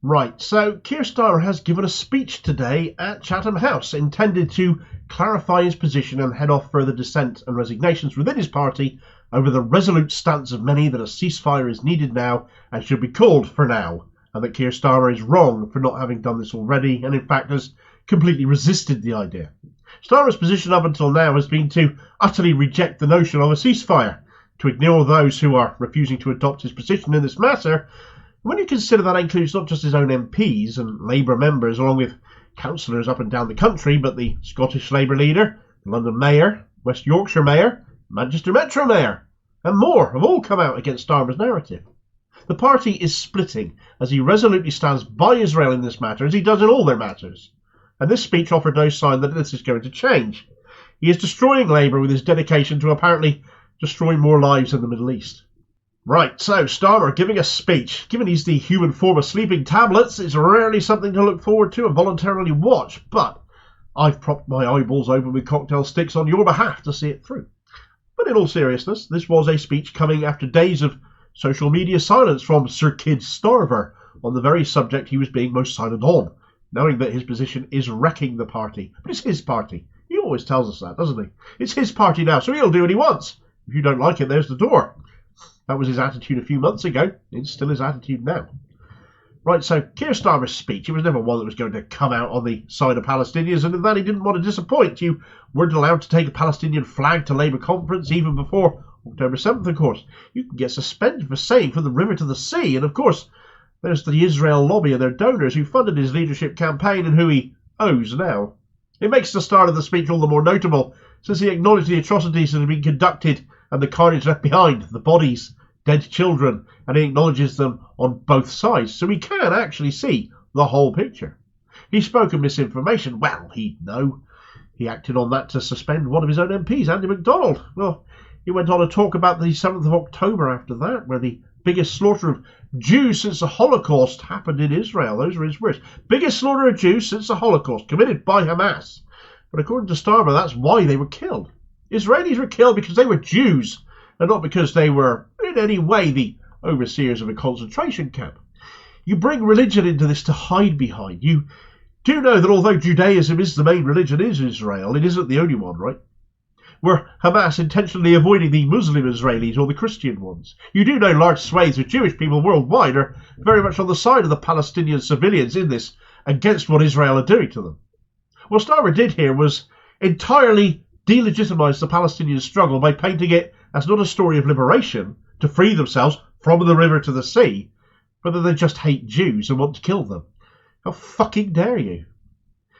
Right, so Keir Starmer has given a speech today at Chatham House intended to clarify his position and head off further dissent and resignations within his party over the resolute stance of many that a ceasefire is needed now and should be called for now, and that Keir Starmer is wrong for not having done this already and in fact has completely resisted the idea. Starmer's position up until now has been to utterly reject the notion of a ceasefire, to ignore those who are refusing to adopt his position in this matter. When you consider that includes not just his own MPs and Labour members, along with councillors up and down the country, but the Scottish Labour leader, the London Mayor, West Yorkshire Mayor, Manchester Metro Mayor, and more have all come out against Starmer's narrative. The party is splitting as he resolutely stands by Israel in this matter, as he does in all their matters. And this speech offered no sign that this is going to change. He is destroying Labour with his dedication to apparently destroying more lives in the Middle East. Right, so Starmer giving a speech. Given he's the human form of sleeping tablets, it's rarely something to look forward to and voluntarily watch, but I've propped my eyeballs open with cocktail sticks on your behalf to see it through. But in all seriousness, this was a speech coming after days of social media silence from Sir Keir Starmer on the very subject he was being most silent on, knowing that his position is wrecking the party. But it's his party. He always tells us that, doesn't he? It's his party now, so he'll do what he wants. If you don't like it, there's the door. That was his attitude a few months ago. It's still his attitude now. Right, so Keir Starmer's speech, it was never one that was going to come out on the side of Palestinians, and in that he didn't want to disappoint. You weren't allowed to take a Palestinian flag to Labour conference, even before October 7th, of course. You can get suspended for saying from the river to the sea, and of course, there's the Israel lobby and their donors who funded his leadership campaign and who he owes now. It makes the start of the speech all the more notable, since he acknowledged the atrocities that have been conducted and the carnage left behind, the bodies, dead children, and he acknowledges them on both sides, so we can actually see the whole picture. He spoke of misinformation. Well, he'd know. He acted on that to suspend one of his own MPs, Andy MacDonald. Well, he went on to talk about the 7th of October after that, where the biggest slaughter of Jews since the Holocaust happened in Israel. Those were his words. Biggest slaughter of Jews since the Holocaust, committed by Hamas. But according to Starmer, that's why they were killed. Israelis were killed because they were Jews, and not because they were in any way the overseers of a concentration camp. You bring religion into this to hide behind. You do know that although Judaism is the main religion in Israel, it isn't the only one, right? Were Hamas intentionally avoiding the Muslim Israelis or the Christian ones? You do know large swathes of Jewish people worldwide are very much on the side of the Palestinian civilians in this, against what Israel are doing to them. What Starmer did here was entirely delegitimise the Palestinian struggle by painting it as not a story of liberation to free themselves from the river to the sea, but that they just hate Jews and want to kill them. How fucking dare you?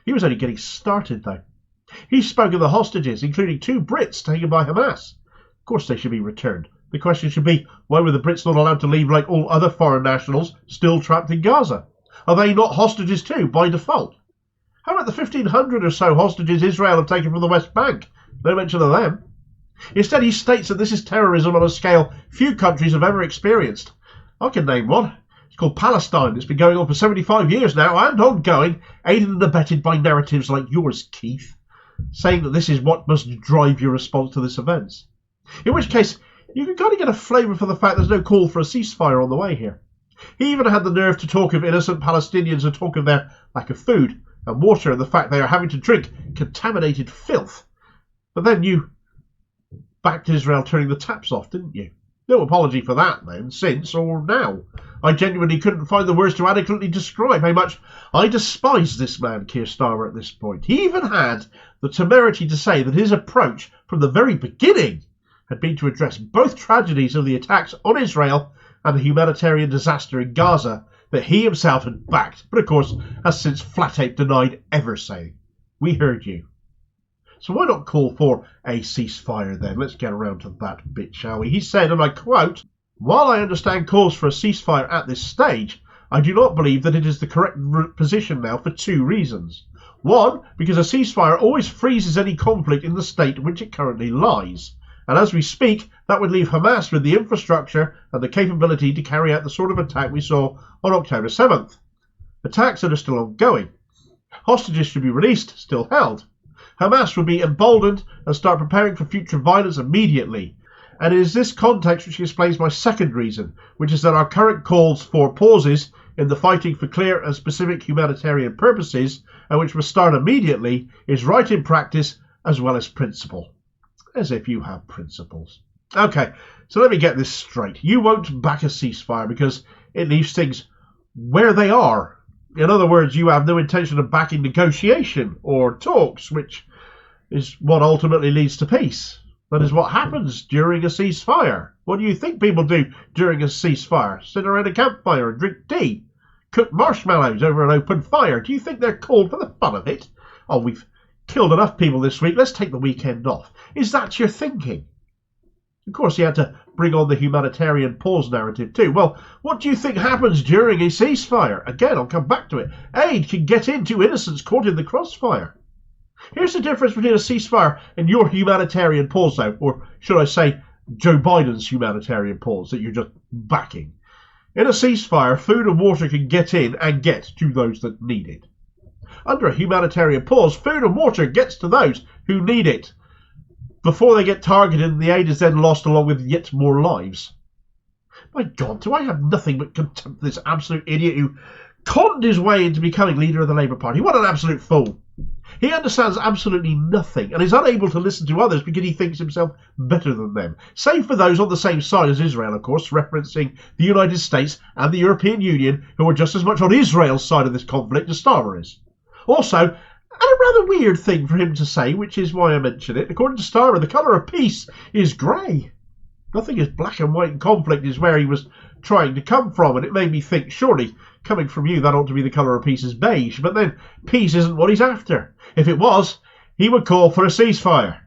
He was only getting started, though. He spoke of the hostages, including 2 Brits taken by Hamas. Of course they should be returned. The question should be, why were the Brits not allowed to leave like all other foreign nationals still trapped in Gaza? Are they not hostages too, by default? How about the 1,500 or so hostages Israel have taken from the West Bank? No mention of them. Instead, he states that this is terrorism on a scale few countries have ever experienced. I can name one. It's called Palestine. It's been going on for 75 years now and ongoing, aided and abetted by narratives like yours, Keith, saying that this is what must drive your response to this event. In which case, you can kind of get a flavour for the fact there's no call for a ceasefire on the way here. He even had the nerve to talk of innocent Palestinians and talk of their lack of food and water and the fact they are having to drink contaminated filth. But then you backed Israel turning the taps off, didn't you? No apology for that, then, since or now. I genuinely couldn't find the words to adequately describe how much I despise this man, Keir Starmer, at this point. He even had the temerity to say that his approach from the very beginning had been to address both tragedies of the attacks on Israel and the humanitarian disaster in Gaza that he himself had backed, but of course has since flat-out denied ever saying. We heard you. So why not call for a ceasefire then? Let's get around to that bit, shall we? He said, and I quote, "While I understand calls for a ceasefire at this stage, I do not believe that it is the correct position now for 2 reasons. One, because a ceasefire always freezes any conflict in the state in which it currently lies. And as we speak, that would leave Hamas with the infrastructure and the capability to carry out the sort of attack we saw on October 7th. Attacks that are still ongoing. Hostages should be released, still held. Hamas would be emboldened and start preparing for future violence immediately. And it is this context which explains my second reason, which is that our current calls for pauses in the fighting for clear and specific humanitarian purposes, and which must start immediately, is right in practice as well as principle. As if you have principles. Okay, so let me get this straight. You won't back a ceasefire because it leaves things where they are. In other words, you have no intention of backing negotiation or talks, which is what ultimately leads to peace. That is what happens during a ceasefire. What do you think people do during a ceasefire? Sit around a campfire and drink tea? Cook marshmallows over an open fire? Do you think they're called for the fun of it? Oh, we've killed enough people this week. Let's take the weekend off. Is that your thinking? Of course, he had to bring on the humanitarian pause narrative too. Well, what do you think happens during a ceasefire? Again, I'll come back to it. Aid can get into innocents caught in the crossfire. Here's the difference between a ceasefire and your humanitarian pause now, or should I say Joe Biden's humanitarian pause that you're just backing. In a ceasefire, food and water can get in and get to those that need it. Under a humanitarian pause, food and water gets to those who need it before they get targeted, and the aid is then lost along with yet more lives. My God, do I have nothing but contempt for this absolute idiot who conned his way into becoming leader of the Labour Party. What an absolute fool. He understands absolutely nothing and is unable to listen to others because he thinks himself better than them, save for those on the same side as Israel, of course, referencing the United States and the European Union, who are just as much on Israel's side of this conflict as Starmer is. Also, and a rather weird thing for him to say, which is why I mention it, according to Starmer, the colour of peace is grey. Nothing is black and white in conflict is where he was trying to come from, and it made me think, surely, coming from you, that ought to be the colour of peace is beige, but then peace isn't what he's after. If it was, he would call for a ceasefire.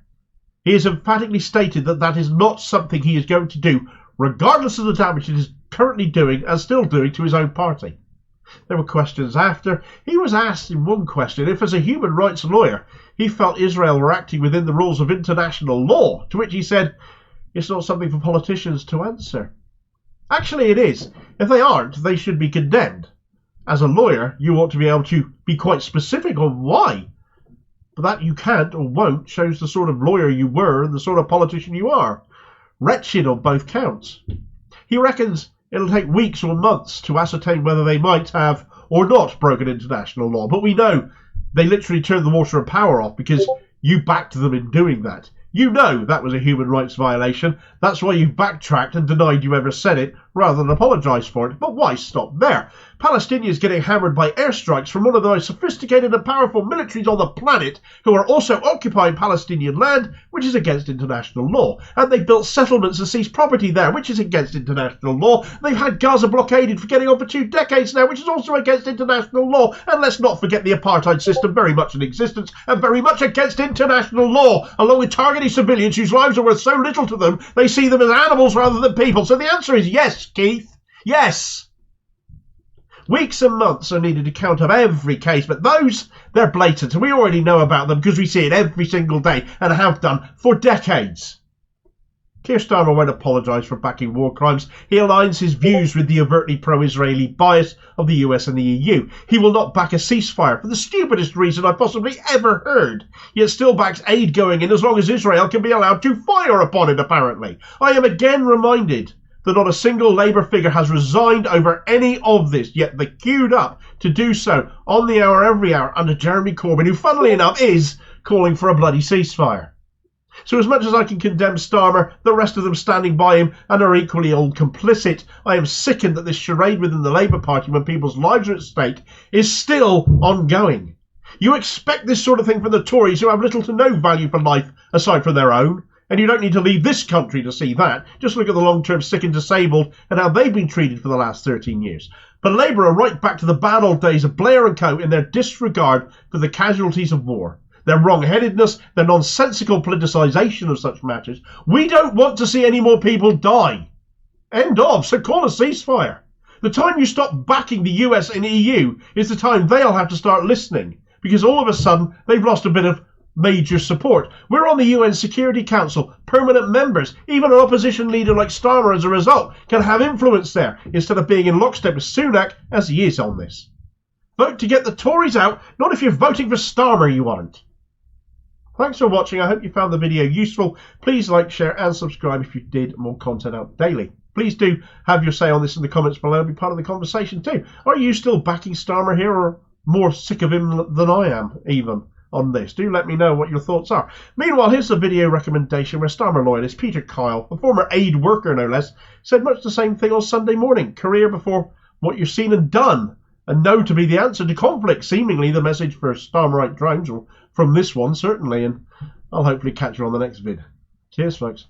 He has emphatically stated that that is not something he is going to do, regardless of the damage it is currently doing and still doing to his own party. There were questions after. He was asked in one question if, as a human rights lawyer, he felt Israel were acting within the rules of international law, to which he said, "It's not something for politicians to answer." Actually, it is. If they aren't, they should be condemned. As a lawyer, you ought to be able to be quite specific on why. But that you can't or won't shows the sort of lawyer you were and the sort of politician you are. Wretched on both counts. He reckons it'll take weeks or months to ascertain whether they might have or not broken international law. But we know they literally turned the water and power off because you backed them in doing that. You know that was a human rights violation. That's why you've backtracked and denied you ever said it, rather than apologise for it. But why stop there? Palestinians getting hammered by airstrikes from one of the most sophisticated and powerful militaries on the planet, who are also occupying Palestinian land, which is against international law. And they've built settlements and seized property there, which is against international law. They've had Gaza blockaded for getting on for 2 decades now, which is also against international law. And let's not forget the apartheid system, very much in existence and very much against international law, along with targeting civilians whose lives are worth so little to them, they see them as animals rather than people. So the answer is yes, Keith. Yes. Weeks and months are needed to count up every case, but those, they're blatant, and we already know about them because we see it every single day and have done for decades. Keir Starmer won't apologise for backing war crimes. He aligns his views with the overtly pro-Israeli bias of the US and the EU. He will not back a ceasefire for the stupidest reason I've possibly ever heard, yet still backs aid going in as long as Israel can be allowed to fire upon it, apparently. I am again reminded that not a single Labour figure has resigned over any of this, yet they're queued up to do so on the hour every hour under Jeremy Corbyn, who funnily enough is calling for a bloody ceasefire. So as much as I can condemn Starmer, the rest of them standing by him and are equally all complicit, I am sickened that this charade within the Labour Party, when people's lives are at stake, is still ongoing. You expect this sort of thing from the Tories, who have little to no value for life aside from their own. And you don't need to leave this country to see that. Just look at the long-term sick and disabled and how they've been treated for the last 13 years. But Labour are right back to the bad old days of Blair and co. in their disregard for the casualties of war. Their wrong-headedness, their nonsensical politicisation of such matters. We don't want to see any more people die. End of. So call a ceasefire. The time you stop backing the US and EU is the time they'll have to start listening, because all of a sudden they've lost a bit of major support. We're on the UN Security Council, permanent members. Even an opposition leader like Starmer, as a result, can have influence there, instead of being in lockstep with Sunak, as he is on this. Vote to get the Tories out, not if you're voting for Starmer, you aren't. Thanks for watching. I hope you found the video useful. Please like, share and subscribe if you did. More content out daily. Please do have your say on this in the comments below. Be part of the conversation too. Are you still backing Starmer here, or more sick of him than I am even on this? Do let me know what your thoughts are. Meanwhile, here's a video recommendation where Starmer loyalist Peter Kyle, a former aid worker no less, said much the same thing on Sunday morning. Career before what you've seen and done, and no to be the answer to conflict. Seemingly the message for Starmerite drones, or from this one certainly, and I'll hopefully catch you on the next vid. Cheers folks.